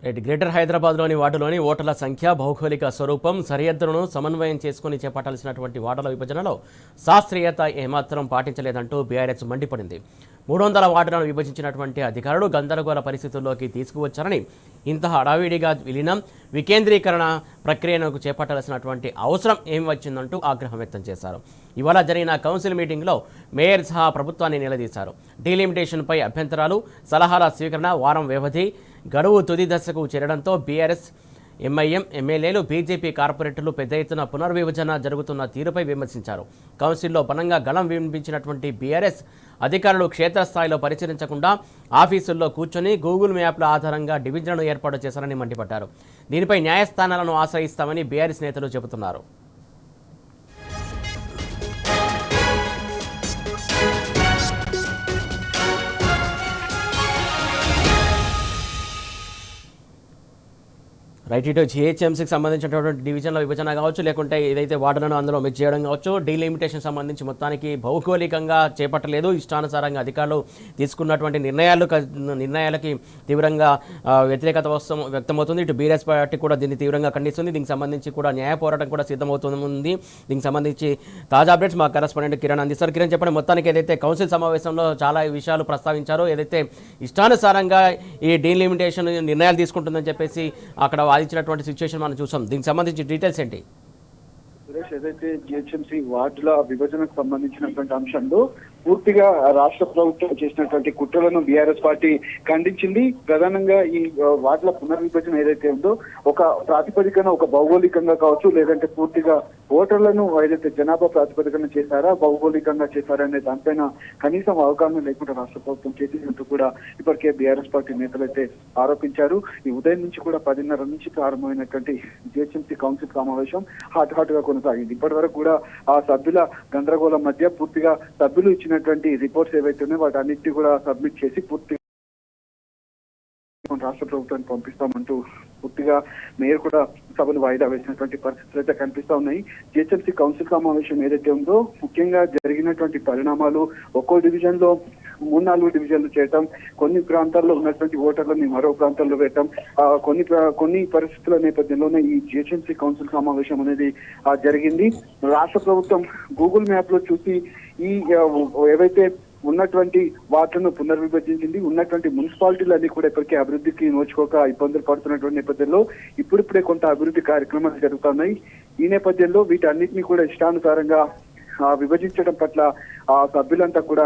Greater హైదరాబాద్లోని వార్డులోని ఓటర్ల సంఖ్య, భౌగోళిక స్వరూపం, సరిహద్దులను సమన్వయం చేసుకుని చేపట్టాల్సినటువంటి వార్డుల విభజనలో శాస్త్రీయత ఏమాత్రం పాటించలేదంటూ బీఆర్ఎస్ మండిపడింది. 300 వార్డులను విభజించినటువంటి అధికారులు గందరగోళ పరిస్థితుల్లోకి తీసుకువచ్చారని, ఇంత హడావిడిగా విలీనం, వికేంద్రీకరణ ప్రక్రియను చేపట్టాల్సినటువంటి అవసరం ఏమి వచ్చిందంటూ ఆగ్రహం వ్యక్తం చేశారు. ఇవాళ జరిగిన కౌన్సిల్ మీటింగ్లో మేయర్ సహా ప్రభుత్వాన్ని నిలదీశారు. డీలిమిటేషన్పై అభ్యంతరాలు, సలహాల స్వీకరణ, వారం వ్యవధి గడువు తుది దశకు చేరడంతో బీఆర్ఎస్, ఎంఐఎం ఎమ్మెల్యేలు, బీజేపీ కార్పొరేటర్లు పెద్ద ఎత్తున పునర్విభజన జరుగుతున్న తీరుపై విమర్శించారు. కౌన్సిల్లో బలంగా గళం వినిపించినటువంటి బీఆర్ఎస్ అధికారులు క్షేత్రస్థాయిలో పరిశీలించకుండా ఆఫీసుల్లో కూర్చొని గూగుల్ మ్యాప్ల ఆధారంగా డివిజన్లను ఏర్పాటు చేశారని మండిపడ్డారు. దీనిపై న్యాయస్థానాలను ఆశ్రయిస్తామని బీఆర్ఎస్ నేతలు చెబుతున్నారు. రైట్, ఇటు జిహెచ్ఎంసీకి సంబంధించినటువంటి డివిజన్ల విభజన కావచ్చు, లేకుంటే ఏదైతే వార్డులను అందులో మిక్స్ చేయడం కావచ్చు, డీలిమిటేషన్ సంబంధించి మొత్తానికి భౌగోళికంగా చేపట్టలేదు. ఇష్టానుసారంగా అధికారులు తీసుకున్నటువంటి నిర్ణయాలకి తీవ్రంగా వ్యతిరేకత వ్యక్తమవుతుంది. ఇటు బీఆర్ఎస్ పార్టీ కూడా దీన్ని తీవ్రంగా ఖండిస్తుంది. దీనికి సంబంధించి కూడా న్యాయ పోరాటం కూడా సిద్ధమవుతుంది. దీనికి సంబంధించి తాజా అప్డేట్స్ మా కరెస్పాండెంట్ కిరణ్ అందిస్తారు. కిరణ్, చెప్పండి, మొత్తానికి ఏదైతే కౌన్సిల్ సమావేశంలో చాలా విషయాలు ప్రస్తావించారో, ఏదైతే ఇష్టానుసారంగా ఈ డీలిమిటేషన్ నిర్ణయాలు తీసుకుంటుందని చెప్పేసి అక్కడ ఇచ్చినటువంటి సిచ్యువేషన్ మనం చూసాం. దీనికి సంబంధించి డీటెయిల్స్ ఏంటి? సురేష్, ఏదైతే జిహెచ్ఎంసీ వార్డుల విభజనకు సంబంధించినటువంటి అంశంలో పూర్తిగా రాష్ట్ర ప్రభుత్వం చేసినటువంటి కుట్రలను బీఆర్ఎస్ పార్టీ ఖండించింది. ప్రధానంగా ఈ వార్డుల పునర్విభజన ఏదైతే ఉందో ఒక ప్రాతిపదికన, ఒక భౌగోళికంగా కావచ్చు, లేదంటే పూర్తిగా ఓటర్లను ఏదైతే జనాభా ప్రాతిపదికన చేశారా, భౌగోళికంగా చేశారా అనే దానిపైన కనీసం అవగాహన లేకుండా రాష్ట్ర ప్రభుత్వం చేసినట్టు కూడా ఇప్పటికే బీఆర్ఎస్ పార్టీ నేతలు అయితే ఆరోపించారు. ఈ ఉదయం నుంచి కూడా 10:30 నుంచి ప్రారంభమైనటువంటి జిహెచ్ఎంసీ కౌన్సిల్ సమావేశం హాట్ గా కొనసాగింది. ఇప్పటి వరకు కూడా ఆ సభ్యుల గందరగోళం మధ్య పూర్తిగా సభ్యులు ఇచ్చినటువంటి రిపోర్ట్స్ ఏవైతే ఉన్నాయో వాటన్నిటిని కూడా సబ్మిట్ చేసి పూర్తిగా రాష్ట్ర ప్రభుత్వానికి పంపిస్తామంటూ పూర్తిగా మేయర్ కూడా సభలు వాయిదా వేసినటువంటి పరిస్థితులు అయితే కనిపిస్తా ఉన్నాయి. జిహెచ్ఎంసీ కౌన్సిల్ సమావేశం ఏదైతే ఉందో ముఖ్యంగా జరిగినటువంటి పరిణామాలు, ఒక్కో డివిజన్ లో 3-4 డివిజన్లు చేయటం, కొన్ని ప్రాంతాల్లో ఉన్నటువంటి ఓటర్లని మరో ప్రాంతాల్లో పెట్టడం, కొన్ని పరిస్థితుల నేపథ్యంలోనే ఈ జిహెచ్ఎంసీ కౌన్సిల్ సమావేశం అనేది జరిగింది. రాష్ట్ర ప్రభుత్వం గూగుల్ మ్యాప్ లో చూసి ఈ ఏవైతే ఉన్నటువంటి వార్డులను పునర్విభజించింది. ఉన్నటువంటి మున్సిపాలిటీలన్నీ కూడా ఇప్పటికే అభివృద్ధికి నోచుకోక ఇబ్బందులు పడుతున్నటువంటి నేపథ్యంలో ఇప్పుడిప్పుడే కొంత అభివృద్ధి కార్యక్రమాలు జరుగుతున్నాయి. ఈ నేపథ్యంలో వీటన్నిటిని కూడా ఇష్టానుసారంగా విభజించడం పట్ల ఆ సభ్యులంతా కూడా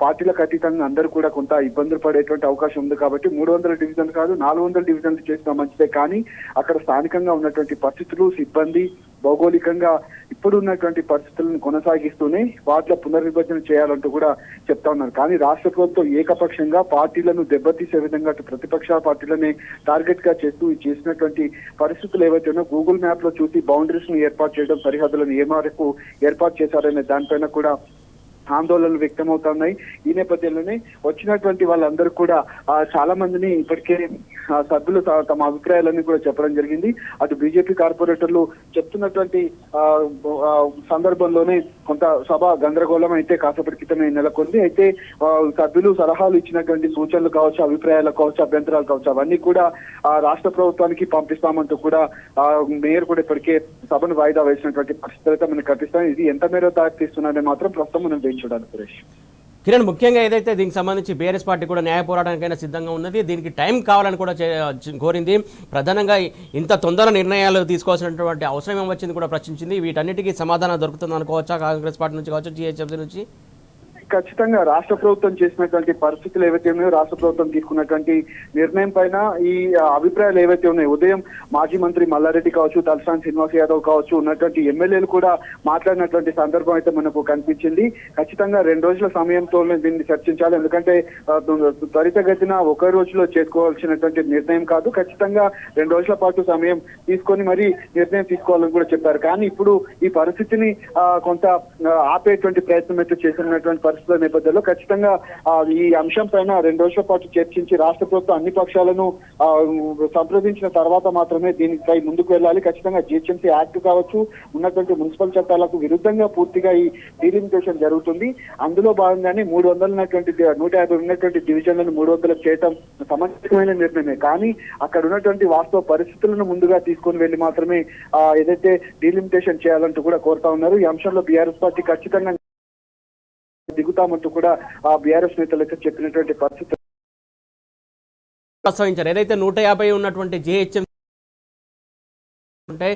పార్టీలకు అతీతంగా అందరూ కూడా కొంత ఇబ్బందులు పడేటువంటి అవకాశం ఉంది. కాబట్టి 300 డివిజన్లు కాదు, 400 డివిజన్లు చేసినా మంచిదే. కానీ అక్కడ స్థానికంగా ఉన్నటువంటి పరిస్థితులు, సిబ్బంది, భౌగోళికంగా ఇప్పుడు ఉన్నటువంటి పరిస్థితులను కొనసాగిస్తూనే వాటిలో పునర్విభజన చేయాలంటూ కూడా చెప్తా ఉన్నారు. కానీ రాష్ట్ర ప్రభుత్వం ఏకపక్షంగా పార్టీలను దెబ్బతీసే విధంగా ప్రతిపక్ష పార్టీలని టార్గెట్ గా చేసినటువంటి పరిస్థితులు ఏవైతే ఉన్నాయో గూగుల్ మ్యాప్ లో చూసి బౌండరీస్ ను ఏర్పాటు చేయడం, సరిహద్దులను ఏ మేరకు ఏర్పాటు చేశారనే దానిపైన కూడా ఆందోళనలు వ్యక్తమవుతున్నాయి. ఈ నేపథ్యంలోనే వచ్చినటువంటి వాళ్ళందరూ కూడా చాలా మందిని ఇప్పటికే సభ్యులు తమ అభిప్రాయాలన్నీ కూడా చెప్పడం జరిగింది. అటు బీజేపీ కార్పొరేటర్లు చెప్తున్నటువంటి సందర్భంలోనే కొంత సభ గందరగోళం అయితే కాసేపటి క్రితమే నెలకొంది. అయితే సభ్యులు సలహాలు ఇచ్చినటువంటి సూచనలు కావచ్చు, అభిప్రాయాలు కావచ్చు, అభ్యంతరాలు కావచ్చు, అవన్నీ కూడా రాష్ట్ర ప్రభుత్వానికి పంపిస్తామంటూ కూడా మేయర్ కూడా ఇప్పటికే సభను వాయిదా వేసినటువంటి పరిస్థితులు అయితే మనకు కనిపిస్తాయి. ఇది ఎంత మేర దారి తీస్తున్నారనే మాత్రం ప్రస్తుతం మనం చూడాలి. సురేష్, కిరణ్, ముఖ్యంగా ఏదైతే దీనికి సంబంధించి బీఆర్ఎస్ పార్టీ కూడా న్యాయ పోరాటానికైనా సిద్ధంగా ఉన్నది, దీనికి టైం కావాలని కూడా కోరింది. ప్రధానంగా ఇంత తొందర నిర్ణయాలు తీసుకోవాల్సినటువంటి అవసరం ఏమొచ్చింది కూడా ప్రశ్నించింది. వీటన్నిటికీ సమాధానం దొరుకుతుంది అనుకోవచ్చా కాంగ్రెస్ పార్టీ నుంచి కావచ్చు, జిహెచ్ఎంసీ నుంచి? ఖచ్చితంగా రాష్ట్ర ప్రభుత్వం చేసినటువంటి పరిస్థితులు ఏవైతే ఉన్నాయో, రాష్ట్ర ప్రభుత్వం తీసుకున్నటువంటి నిర్ణయం పైన ఈ అభిప్రాయాలు ఏవైతే ఉన్నాయో, ఉదయం మాజీ మంత్రి మల్లారెడ్డి కావచ్చు, తలసాని శ్రీనివాస్ యాదవ్ కావచ్చు, ఉన్నటువంటి ఎమ్మెల్యేలు కూడా మాట్లాడినటువంటి సందర్భం అయితే మనకు కనిపించింది. ఖచ్చితంగా 2 రోజుల సమయంతోనే దీన్ని చర్చించాలి. ఎందుకంటే త్వరితగతిన ఒక రోజులో చేసుకోవాల్సినటువంటి నిర్ణయం కాదు. ఖచ్చితంగా 2 రోజుల పాటు సమయం తీసుకొని మరి నిర్ణయం తీసుకోవాలని కూడా చెప్పారు. కానీ ఇప్పుడు ఈ పరిస్థితిని కొంత ఆపేటువంటి ప్రయత్నం అయితే చేసినటువంటి పరిస్థితుల నేపథ్యంలో ఖచ్చితంగా ఈ అంశం పైన 2 రోజుల పాటు చర్చించి రాష్ట్ర ప్రభుత్వం అన్ని పక్షాలను సంప్రదించిన తర్వాత మాత్రమే దీనిపై ముందుకు వెళ్ళాలి. ఖచ్చితంగా జిహెచ్ఎంసీ యాక్ట్ కావచ్చు, ఉన్నటువంటి మున్సిపల్ చట్టాలకు విరుద్ధంగా పూర్తిగా ఈ డీలిమిటేషన్ జరుగుతుంది. అందులో భాగంగానే 150 ఉన్నటువంటి డివిజన్లను 300 చేయటం సమంజసమైన నిర్ణయమే. కానీ అక్కడ ఉన్నటువంటి వాస్తవ పరిస్థితులను ముందుగా తీసుకొని వెళ్లి మాత్రమే ఏదైతే డీలిమిటేషన్ చేయాలంటూ కూడా కోరుతా ఉన్నారు. ఈ అంశంలో బీఆర్ఎస్ పార్టీ ఖచ్చితంగా దిగుతామంటూ కూడా బీఆర్ఎస్ నేతలు అయితే చెప్పినటువంటి పరిస్థితి ప్రస్తావించారు. ఏదైతే 150 ఉన్నటువంటి జిహెచ్ఎం అంటే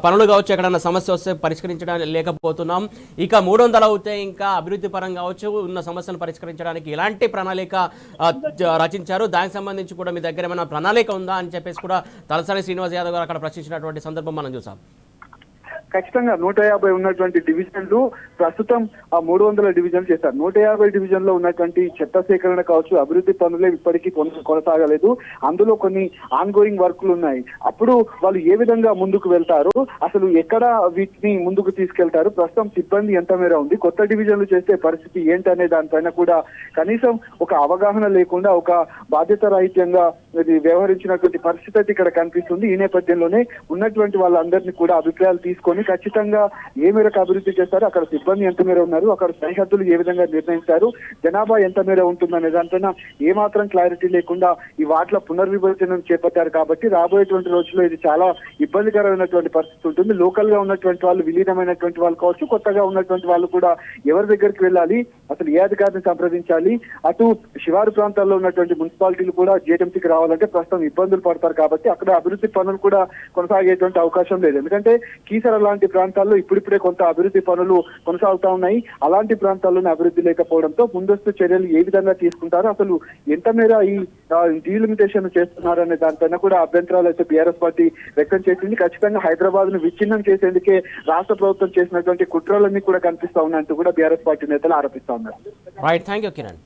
పనులు కావచ్చు, ఎక్కడన్నా సమస్య వస్తే పరిష్కరించడానికి లేకపోతున్నాం. ఇక 300 అవుతే ఇంకా అభివృద్ధి పరంగా కావచ్చు, ఉన్న సమస్యను పరిష్కరించడానికి ఎలాంటి ప్రణాళిక రచించారు, దానికి సంబంధించి కూడా మీ దగ్గర ఏమైనా ప్రణాళిక ఉందా అని చెప్పేసి కూడా తలసాని శ్రీనివాస్ యాదవ్ గారు అక్కడ ప్రశ్నించినటువంటి సందర్భం మనం చూసాం. ఖచ్చితంగా 150 ఉన్నటువంటి డివిజన్లు ప్రస్తుతం 300 డివిజన్లు చేశారు. 150 డివిజన్ లో ఉన్నటువంటి చెత్త సేకరణ కావచ్చు, అభివృద్ధి పనులే ఇప్పటికీ కొనసాగలేదు. అందులో కొన్ని ఆన్ గోయింగ్ వర్క్లు ఉన్నాయి. అప్పుడు వాళ్ళు ఏ విధంగా ముందుకు వెళ్తారు, అసలు ఎక్కడ వీటిని ముందుకు తీసుకెళ్తారు, ప్రస్తుతం సిబ్బంది ఎంత మేర ఉంది, కొత్త డివిజన్లు చేసే పరిస్థితి ఏంటనే దానిపైన కూడా కనీసం ఒక అవగాహన లేకుండా ఒక బాధ్యత రాహిత్యంగా వ్యవహరించినటువంటి పరిస్థితి అయితే ఇక్కడ కనిపిస్తుంది. ఈ నేపథ్యంలోనే ఉన్నటువంటి వాళ్ళందరినీ కూడా అభిప్రాయాలు తీసుకొని ఖచ్చితంగా ఏ మేరకు అభివృద్ధి చేస్తారు, అక్కడ సిబ్బంది ఎంత మేర ఉన్నారు, అక్కడ సరిహద్దులు ఏ విధంగా నిర్ణయిస్తారు, జనాభా ఎంత మేర ఉంటుందనే దానిపైన ఏమాత్రం క్లారిటీ లేకుండా ఈ వార్డుల పునర్విభజనను చేపట్టారు. కాబట్టి రాబోయేటువంటి రోజుల్లో ఇది చాలా ఇబ్బందికరమైనటువంటి పరిస్థితి ఉంటుంది. లోకల్ గా ఉన్నటువంటి వాళ్ళు, విలీనమైనటువంటి వాళ్ళు కావచ్చు, కొత్తగా ఉన్నటువంటి వాళ్ళు కూడా ఎవరి దగ్గరికి వెళ్ళాలి, అసలు ఏ అధికారిని సంప్రదించాలి, అటు శివారు ప్రాంతాల్లో ఉన్నటువంటి మున్సిపాలిటీలు కూడా జిహెచ్ఎంసీకి రావాలంటే ప్రస్తుతం ఇబ్బందులు పడతారు. కాబట్టి అక్కడ అభివృద్ధి పనులు కూడా కొనసాగేటువంటి అవకాశం లేదు. ఎందుకంటే కీసర లాంటి ప్రాంతాల్లో ఇప్పుడిప్పుడే కొంత అభివృద్ధి పనులు కొనసాగుతా ఉన్నాయి. అలాంటి ప్రాంతాల్లోనే అభివృద్ధి లేకపోవడంతో ముందస్తు చర్యలు ఏ విధంగా తీసుకుంటారో, అసలు ఎంత మేర ఈ డీలిమిటేషన్ చేస్తున్నారనే దానిపైన కూడా అభ్యంతరాలు అయితే బీఆర్ఎస్ పార్టీ వ్యక్తం చేసింది. ఖచ్చితంగా హైదరాబాద్ ను విచ్ఛిన్నం చేసేందుకే రాష్ట్ర ప్రభుత్వం చేసినటువంటి కుట్రలన్నీ కూడా కనిపిస్తా ఉన్నాయంటూ కూడా బీఆర్ఎస్ పార్టీ నేతలు ఆరోపిస్తా ఉన్నారు. Right, thank you Kiran.